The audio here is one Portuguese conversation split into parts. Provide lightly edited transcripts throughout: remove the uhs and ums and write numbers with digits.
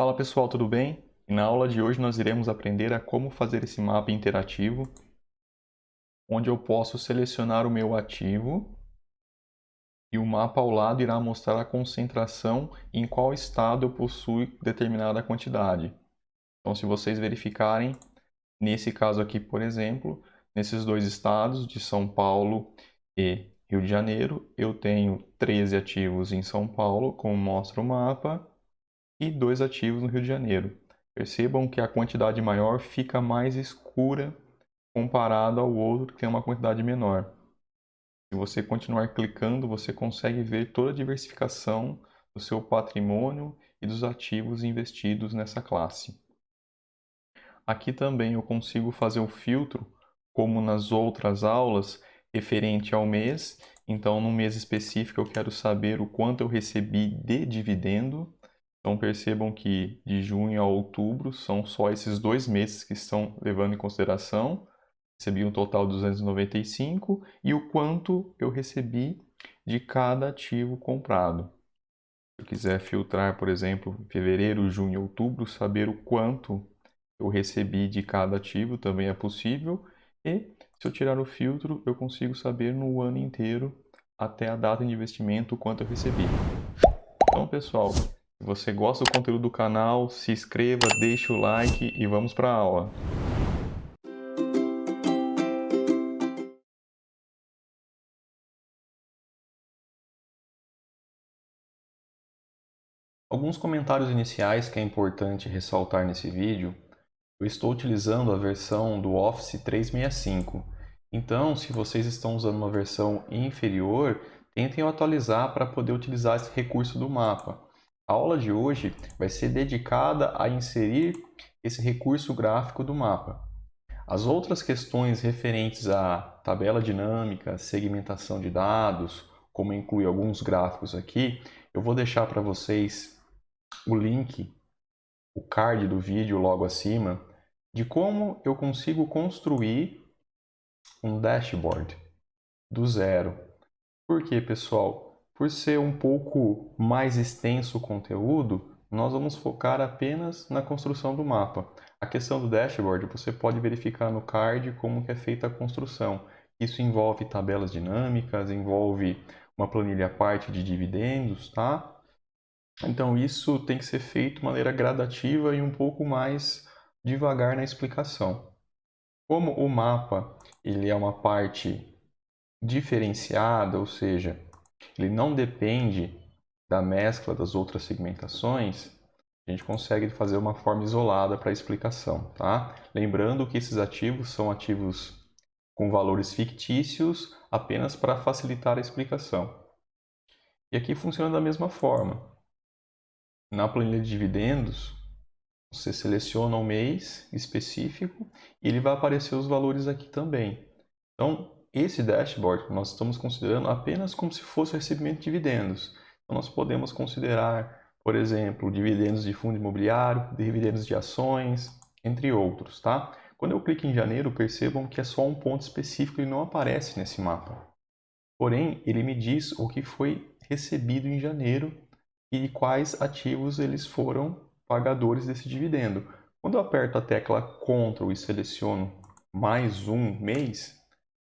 Fala pessoal, tudo bem? E na aula de hoje nós iremos aprender a como fazer esse mapa interativo, onde eu posso selecionar o meu ativo e o mapa ao lado irá mostrar a concentração e em qual estado eu possuo determinada quantidade. Então, se vocês verificarem, nesse caso aqui, por exemplo, nesses dois estados de São Paulo e Rio de Janeiro, eu tenho 13 ativos em São Paulo, como mostra o mapa, e 2 ativos no Rio de Janeiro. Percebam que a quantidade maior fica mais escura comparado ao outro que tem uma quantidade menor. Se você continuar clicando, você consegue ver toda a diversificação do seu patrimônio e dos ativos investidos nessa classe. Aqui também eu consigo fazer o filtro, como nas outras aulas, referente ao mês. Então, no mês específico, eu quero saber o quanto eu recebi de dividendo. Então, percebam que de junho a outubro são só esses 2 meses que estão levando em consideração. Recebi um total de 295 e o quanto eu recebi de cada ativo comprado. Se eu quiser filtrar, por exemplo, fevereiro, junho e outubro, saber o quanto eu recebi de cada ativo também é possível. E se eu tirar o filtro, eu consigo saber no ano inteiro, até a data de investimento, o quanto eu recebi. Então, pessoal, se você gosta do conteúdo do canal, se inscreva, deixe o like e vamos para a aula. Alguns comentários iniciais que é importante ressaltar nesse vídeo. Eu estou utilizando a versão do Office 365. Então, se vocês estão usando uma versão inferior, tentem atualizar para poder utilizar esse recurso do mapa. A aula de hoje vai ser dedicada a inserir esse recurso gráfico do mapa. As outras questões referentes à tabela dinâmica, segmentação de dados, como inclui alguns gráficos aqui, eu vou deixar para vocês o link, o card do vídeo logo acima, de como eu consigo construir um dashboard do zero. Por quê, pessoal? Por ser um pouco mais extenso o conteúdo, nós vamos focar apenas na construção do mapa. A questão do dashboard, você pode verificar no card como que é feita a construção. Isso envolve tabelas dinâmicas, envolve uma planilha à parte de dividendos, tá? Então isso tem que ser feito de maneira gradativa e um pouco mais devagar na explicação. Como o mapa ele é uma parte diferenciada, ou seja, ele não depende da mescla das outras segmentações, a gente consegue fazer uma forma isolada para a explicação, tá? Lembrando que esses ativos são ativos com valores fictícios apenas para facilitar a explicação. E aqui funciona da mesma forma. Na planilha de dividendos, você seleciona um mês específico e ele vai aparecer os valores aqui também. Então, esse dashboard nós estamos considerando apenas como se fosse o recebimento de dividendos. Então, nós podemos considerar, por exemplo, dividendos de fundo imobiliário, dividendos de ações, entre outros, tá? Quando eu clico em janeiro, percebam que é só um ponto específico e não aparece nesse mapa. Porém, ele me diz o que foi recebido em janeiro e quais ativos eles foram pagadores desse dividendo. Quando eu aperto a tecla Ctrl e seleciono mais um mês,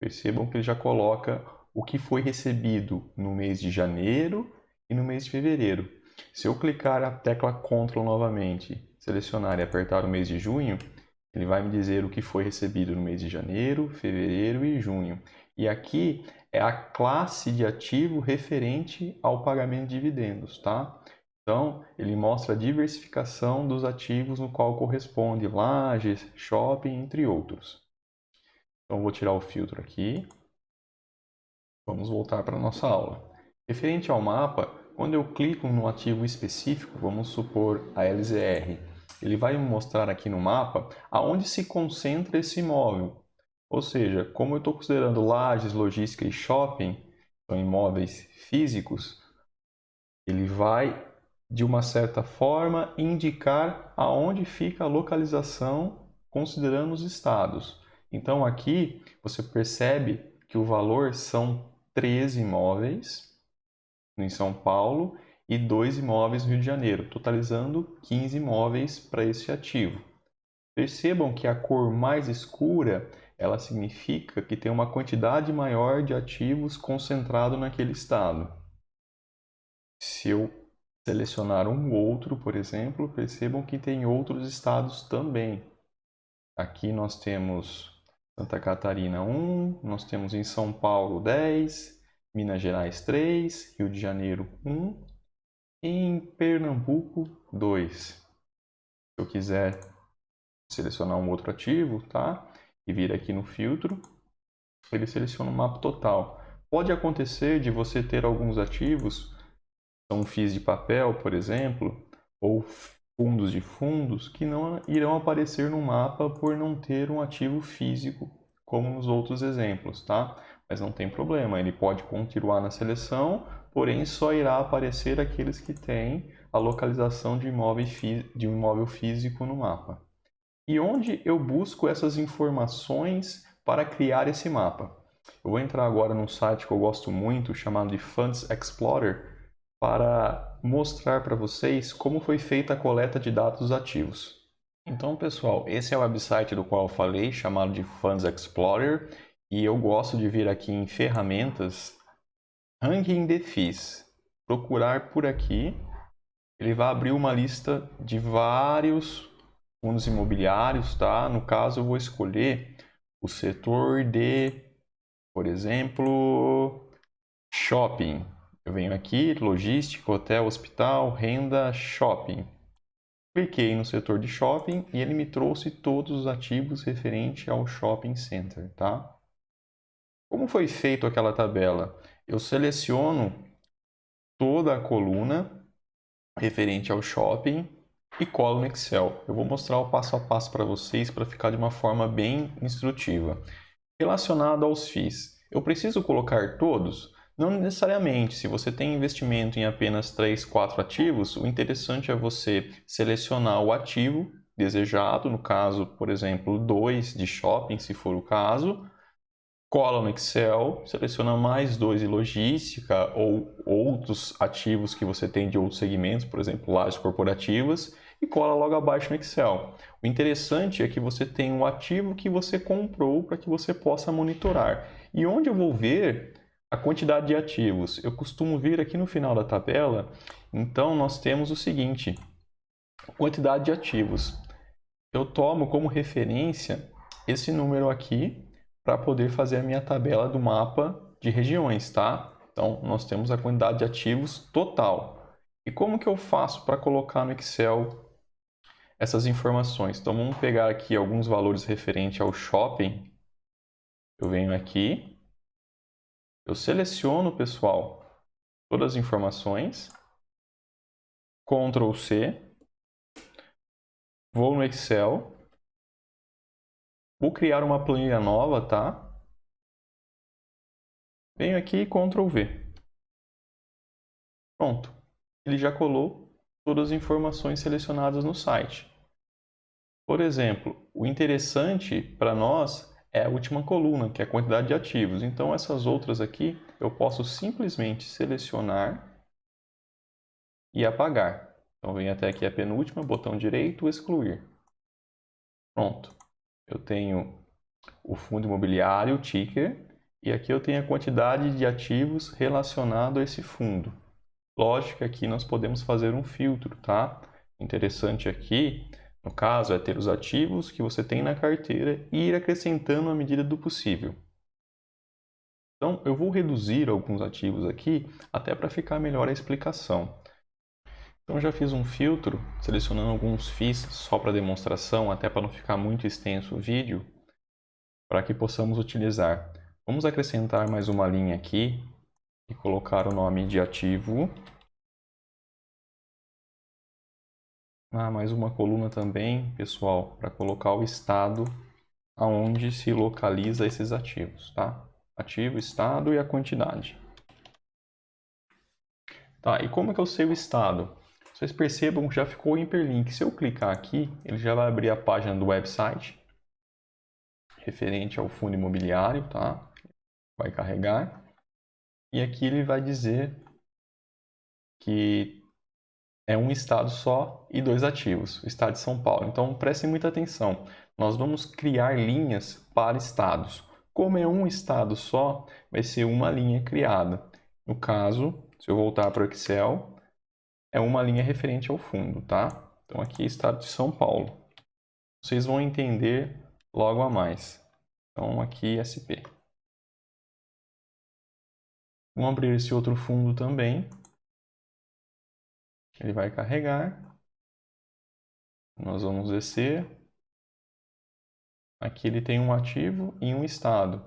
percebam que ele já coloca o que foi recebido no mês de janeiro e no mês de fevereiro. Se eu clicar a tecla Ctrl novamente, selecionar e apertar o mês de junho, ele vai me dizer o que foi recebido no mês de janeiro, fevereiro e junho. E aqui é a classe de ativo referente ao pagamento de dividendos, tá? Então, ele mostra a diversificação dos ativos no qual corresponde lajes, shopping, entre outros. Então, vou tirar o filtro aqui. Vamos voltar para a nossa aula. Referente ao mapa, quando eu clico no ativo específico, vamos supor a LZR, ele vai me mostrar aqui no mapa aonde se concentra esse imóvel. Ou seja, como eu estou considerando lajes, logística e shopping, são imóveis físicos, ele vai, de uma certa forma, indicar aonde fica a localização considerando os estados. Então aqui você percebe que o valor são 13 imóveis em São Paulo e 2 imóveis no Rio de Janeiro, totalizando 15 imóveis para esse ativo. Percebam que a cor mais escura, ela significa que tem uma quantidade maior de ativos concentrado naquele estado. Se eu selecionar um outro, por exemplo, percebam que tem outros estados também. Aqui nós temos Santa Catarina 1, nós temos em São Paulo 10, Minas Gerais 3, Rio de Janeiro 1 e em Pernambuco 2. Se eu quiser selecionar um outro ativo, tá? E vir aqui no filtro, ele seleciona o mapa total. Pode acontecer de você ter alguns ativos, são FIIs de papel, por exemplo, ou fundos de fundos, que não irão aparecer no mapa por não ter um ativo físico, como nos outros exemplos, tá? Mas não tem problema, ele pode continuar na seleção, porém só irá aparecer aqueles que têm a localização de um imóvel físico no mapa. E onde eu busco essas informações para criar esse mapa? Eu vou entrar agora num site que eu gosto muito, chamado de Funds Explorer, para mostrar para vocês como foi feita a coleta de dados ativos. Então, pessoal, esse é o website do qual eu falei, chamado de Funds Explorer, e eu gosto de vir aqui em Ferramentas, Ranking de FIIs, procurar por aqui, ele vai abrir uma lista de vários fundos imobiliários, tá? No caso, eu vou escolher o setor de, por exemplo, shopping. Eu venho aqui, logística, hotel, hospital, renda, shopping. Cliquei no setor de shopping e ele me trouxe todos os ativos referentes ao shopping center, tá? Como foi feito aquela tabela? Eu seleciono toda a coluna referente ao shopping e colo no Excel. Eu vou mostrar o passo a passo para vocês para ficar de uma forma bem instrutiva. Relacionado aos FIIs, eu preciso colocar todos? Não necessariamente. Se você tem investimento em apenas 3, 4 ativos, o interessante é você selecionar o ativo desejado, no caso, por exemplo, 2 de shopping, se for o caso, cola no Excel, seleciona mais 2 de logística ou outros ativos que você tem de outros segmentos, por exemplo, lajes corporativas, e cola logo abaixo no Excel. O interessante é que você tem um ativo que você comprou para que você possa monitorar. E onde eu vou ver a quantidade de ativos? Eu costumo vir aqui no final da tabela, então nós temos o seguinte, quantidade de ativos. Eu tomo como referência esse número aqui para poder fazer a minha tabela do mapa de regiões, tá? Então, nós temos a quantidade de ativos total. E como que eu faço para colocar no Excel essas informações? Então, vamos pegar aqui alguns valores referentes ao shopping. Eu venho aqui, eu seleciono, pessoal, todas as informações, Ctrl C, vou no Excel, vou criar uma planilha nova, tá? Venho aqui e Ctrl V. Pronto. Ele já colou todas as informações selecionadas no site. Por exemplo, o interessante para nós é a última coluna, que é a quantidade de ativos. Então, essas outras aqui eu posso simplesmente selecionar e apagar. Então, venho até aqui a penúltima, botão direito, excluir. Pronto. Eu tenho o fundo imobiliário, o ticker, e aqui eu tenho a quantidade de ativos relacionado a esse fundo. Lógico que aqui nós podemos fazer um filtro, tá? O interessante aqui, no caso, é ter os ativos que você tem na carteira e ir acrescentando à medida do possível. Então, eu vou reduzir alguns ativos aqui, até para ficar melhor a explicação. Então, já fiz um filtro, selecionando alguns FIIs só para demonstração, até para não ficar muito extenso o vídeo, para que possamos utilizar. Vamos acrescentar mais uma linha aqui e colocar o nome de ativo. Mais uma coluna também, pessoal, para colocar o estado aonde se localiza esses ativos, tá? Ativo, estado e a quantidade. Tá, e como que eu sei o estado? Vocês percebam que já ficou o hiperlink. Se eu clicar aqui, ele já vai abrir a página do website referente ao fundo imobiliário, tá? Vai carregar. E aqui ele vai dizer que é um estado só e 2 ativos, o estado de São Paulo. Então prestem muita atenção. Nós vamos criar linhas para estados. Como é um estado só, vai ser uma linha criada. No caso, se eu voltar para o Excel, é uma linha referente ao fundo, tá? Então aqui é estado de São Paulo. Vocês vão entender logo a mais. Então aqui SP. Vamos abrir esse outro fundo também. Ele vai carregar. Nós vamos descer. Aqui ele tem um ativo e um estado.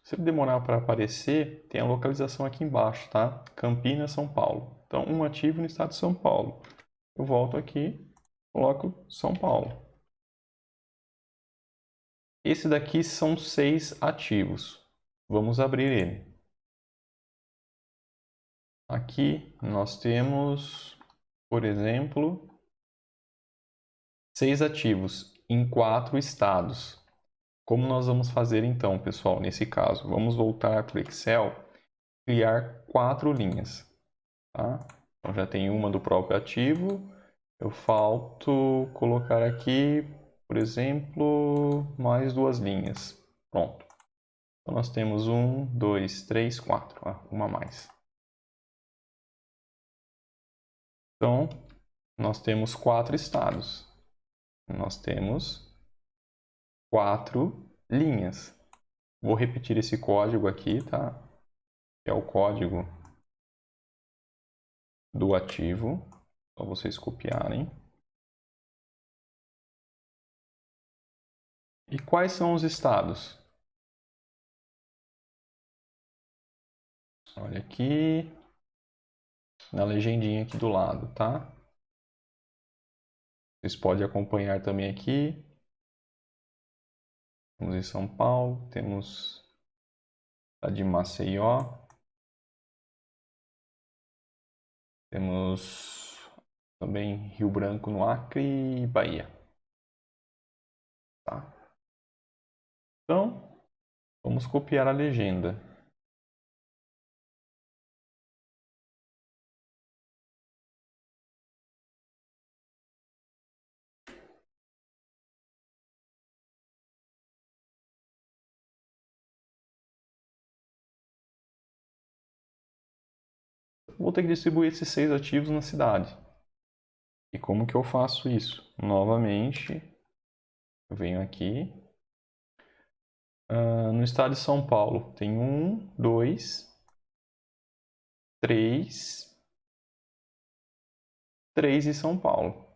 Se ele demorar para aparecer, tem a localização aqui embaixo, tá? Campinas, São Paulo. Então, um ativo no estado de São Paulo. Eu volto aqui, coloco São Paulo. Esse daqui são 6 ativos. Vamos abrir ele. Aqui nós temos, por exemplo, 6 ativos em 4 estados. Como nós vamos fazer então, pessoal, nesse caso? Vamos voltar para o Excel, criar 4 linhas. Tá? Então já tem uma do próprio ativo. Eu falto colocar aqui, por exemplo, mais 2 linhas. Pronto. Então nós temos 1, 2, 3, 4. Uma a mais. Então, nós temos 4 estados. Nós temos 4 linhas. Vou repetir esse código aqui, tá? Que é o código do ativo. Só vocês copiarem. E quais são os estados? Olha aqui, na legendinha aqui do lado, tá? Vocês podem acompanhar também aqui. Temos em São Paulo, temos a de Maceió, temos também Rio Branco no Acre e Bahia. Tá? Então, vamos copiar a legenda. Vou ter que distribuir esses 6 ativos na cidade. E como que eu faço isso? Novamente, eu venho aqui. No estado de São Paulo, tem 1, 2, 3 em São Paulo.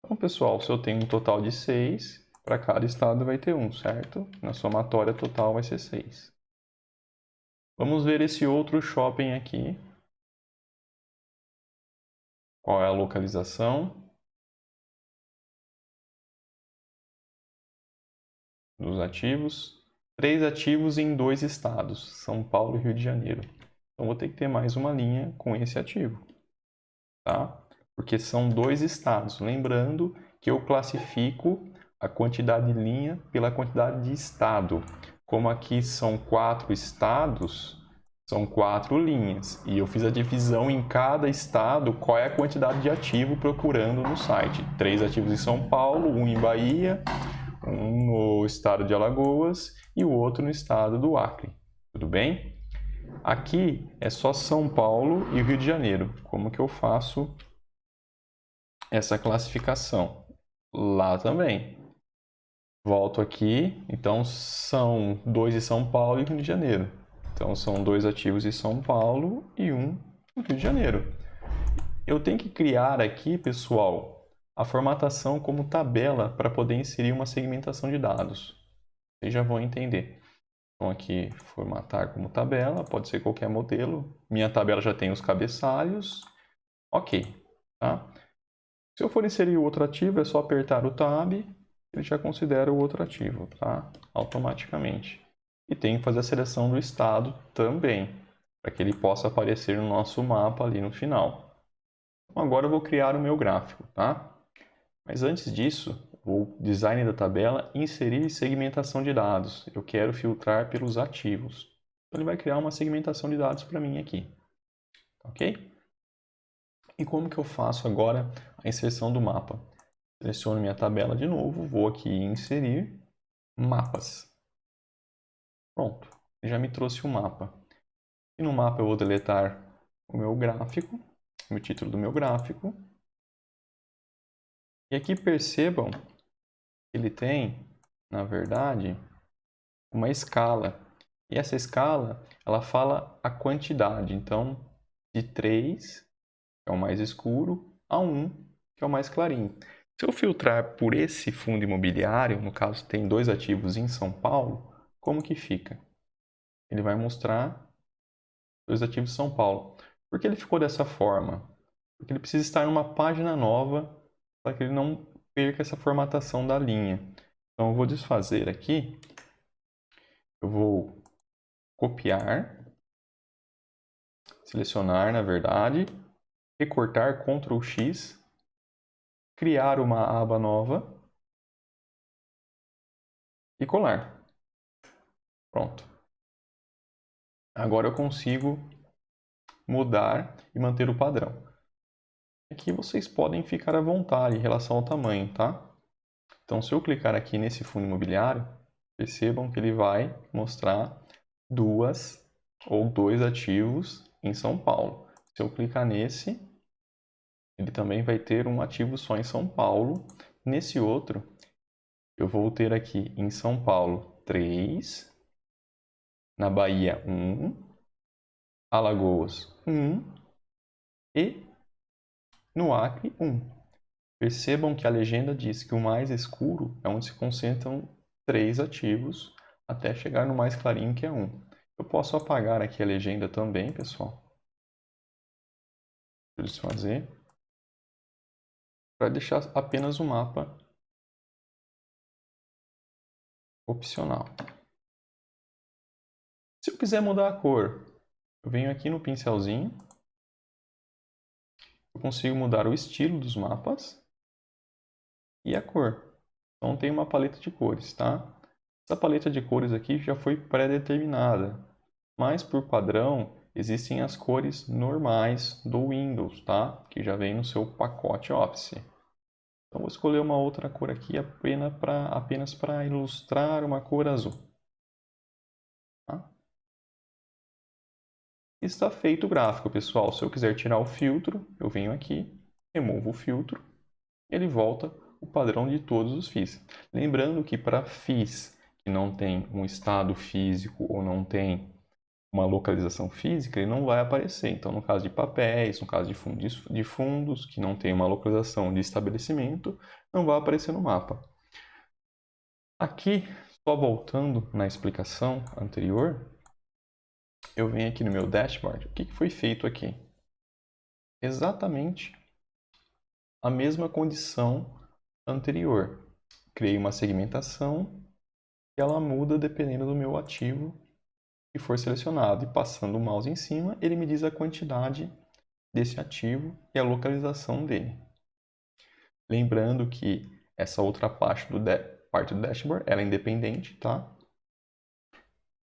Então, pessoal, se eu tenho um total de 6, para cada estado vai ter 1, certo? Na somatória total vai ser 6. Vamos ver esse outro shopping aqui. Qual é a localização dos ativos? 3 ativos em 2 estados, São Paulo e Rio de Janeiro. Então, vou ter que ter mais uma linha com esse ativo, tá? Porque são 2 estados. Lembrando que eu classifico a quantidade de linha pela quantidade de estado. Como aqui são 4 estados, são 4 linhas. E eu fiz a divisão em cada estado, qual é a quantidade de ativo procurando no site. 3 ativos em São Paulo, 1 em Bahia, 1 no estado de Alagoas e o outro no estado do Acre. Tudo bem? Aqui é só São Paulo e Rio de Janeiro. Como que eu faço essa classificação? Lá também. Volto aqui, então são 2 em São Paulo e Rio de Janeiro. Então são 2 ativos em São Paulo e 1 no Rio de Janeiro. Eu tenho que criar aqui, pessoal, a formatação como tabela para poder inserir uma segmentação de dados. Vocês já vão entender. Então aqui, formatar como tabela, pode ser qualquer modelo. Minha tabela já tem os cabeçalhos. Ok, tá? Se eu for inserir o outro ativo, é só apertar o Tab, ele já considera o outro ativo, tá? Automaticamente. E tem que fazer a seleção do estado também, para que ele possa aparecer no nosso mapa ali no final. Então, agora eu vou criar o meu gráfico, tá? Mas antes disso, vou design da tabela, inserir segmentação de dados. Eu quero filtrar pelos ativos. Então ele vai criar uma segmentação de dados para mim aqui. ok? E como que eu faço agora a inserção do mapa? Seleciono minha tabela de novo, vou aqui em inserir mapas. Pronto, já me trouxe o mapa. E no mapa eu vou deletar o meu gráfico, o título do meu gráfico. E aqui percebam que ele tem, na verdade, uma escala. E essa escala, ela fala a quantidade. Então, de 3, que é o mais escuro, a 1, que é o mais clarinho. Se eu filtrar por esse fundo imobiliário, no caso tem 2 ativos em São Paulo, como que fica? Ele vai mostrar 2 ativos em São Paulo. Por que ele ficou dessa forma? Porque ele precisa estar numa página nova para que ele não perca essa formatação da linha. Então eu vou desfazer aqui, eu vou copiar, selecionar na verdade, recortar Ctrl X, criar uma aba nova e colar. Pronto. Agora eu consigo mudar e manter o padrão. Aqui vocês podem ficar à vontade em relação ao tamanho, tá? Então se eu clicar aqui nesse fundo imobiliário, percebam que ele vai mostrar 2 ou 2 ativos em São Paulo. Se eu clicar nesse, ele também vai ter um ativo só em São Paulo. Nesse outro, eu vou ter aqui em São Paulo 3, na Bahia 1, Alagoas 1 e no Acre 1. Percebam que a legenda diz que o mais escuro é onde se concentram 3 ativos, até chegar no mais clarinho que é 1. Eu posso apagar aqui a legenda também, pessoal. Deixa eu fazer. Para deixar apenas o mapa opcional. Se eu quiser mudar a cor, eu venho aqui no pincelzinho, eu consigo mudar o estilo dos mapas e a cor. Então tem uma paleta de cores, tá? Essa paleta de cores aqui já foi pré-determinada, mas por padrão existem as cores normais do Windows, tá? Que já vem no seu pacote Office. Então vou escolher uma outra cor aqui apenas para ilustrar uma cor azul. Tá? Está feito o gráfico, pessoal. Se eu quiser tirar o filtro, eu venho aqui, removo o filtro, e ele volta o padrão de todos os FIIs. Lembrando que para FIIs que não tem um estado físico ou não tem uma localização física, ele não vai aparecer. Então, no caso de papéis, no caso de fundos que não tem uma localização de estabelecimento, não vai aparecer no mapa. Aqui, só voltando na explicação anterior, eu venho aqui no meu dashboard. O que foi feito aqui? Exatamente a mesma condição anterior. Criei uma segmentação e ela muda dependendo do meu ativo que for selecionado. E passando o mouse em cima, ele me diz a quantidade desse ativo e a localização dele. Lembrando que essa outra parte do dashboard ela é independente, tá?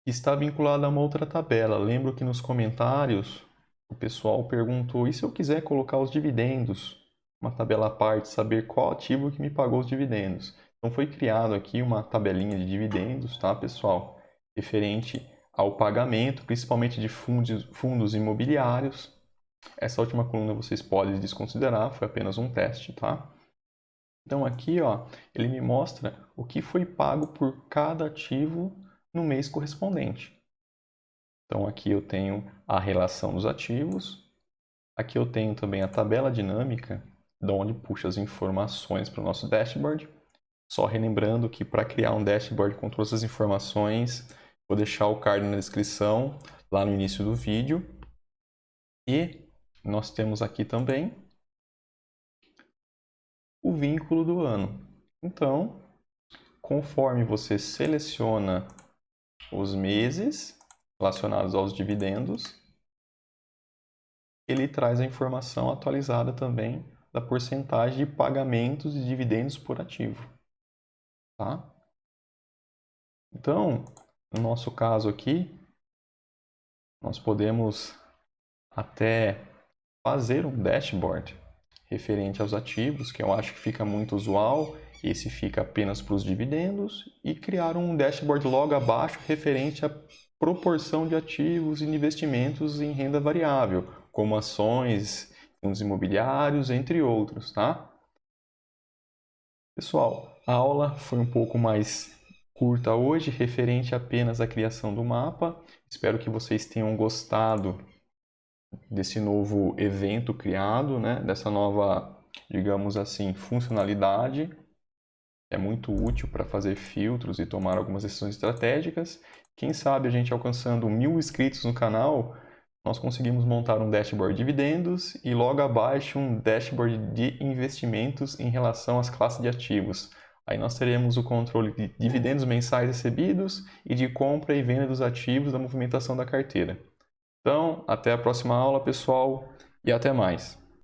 Está vinculada a uma outra tabela. Lembro que nos comentários o pessoal perguntou: e se eu quiser colocar os dividendos? Uma tabela à parte, saber qual ativo que me pagou os dividendos. Então foi criado aqui uma tabelinha de dividendos, tá, pessoal? Referente ao pagamento, principalmente de fundos imobiliários. Essa última coluna vocês podem desconsiderar, foi apenas um teste, tá? Então aqui, ó, ele me mostra o que foi pago por cada ativo no mês correspondente. Então aqui eu tenho a relação dos ativos, aqui eu tenho também a tabela dinâmica, de onde puxa as informações para o nosso dashboard. Só relembrando que para criar um dashboard com todas as informações, vou deixar o card na descrição, lá no início do vídeo. E nós temos aqui também o vínculo do ano. Então, conforme você seleciona os meses relacionados aos dividendos, ele traz a informação atualizada também da porcentagem de pagamentos de dividendos por ativo. Tá? Então, no nosso caso aqui, nós podemos até fazer um dashboard referente aos ativos, que eu acho que fica muito usual, esse fica apenas para os dividendos, e criar um dashboard logo abaixo referente à proporção de ativos e investimentos em renda variável, como ações, fundos imobiliários, entre outros, tá? Pessoal, a aula foi um pouco mais curta hoje, referente apenas à criação do mapa. Espero que vocês tenham gostado desse novo evento criado, né? Dessa nova, digamos assim, funcionalidade. É muito útil para fazer filtros e tomar algumas decisões estratégicas. Quem sabe a gente alcançando 1000 inscritos no canal, nós conseguimos montar um dashboard de dividendos e logo abaixo um dashboard de investimentos em relação às classes de ativos. Aí nós teremos o controle de dividendos mensais recebidos e de compra e venda dos ativos da movimentação da carteira. Então, até a próxima aula, pessoal, e até mais!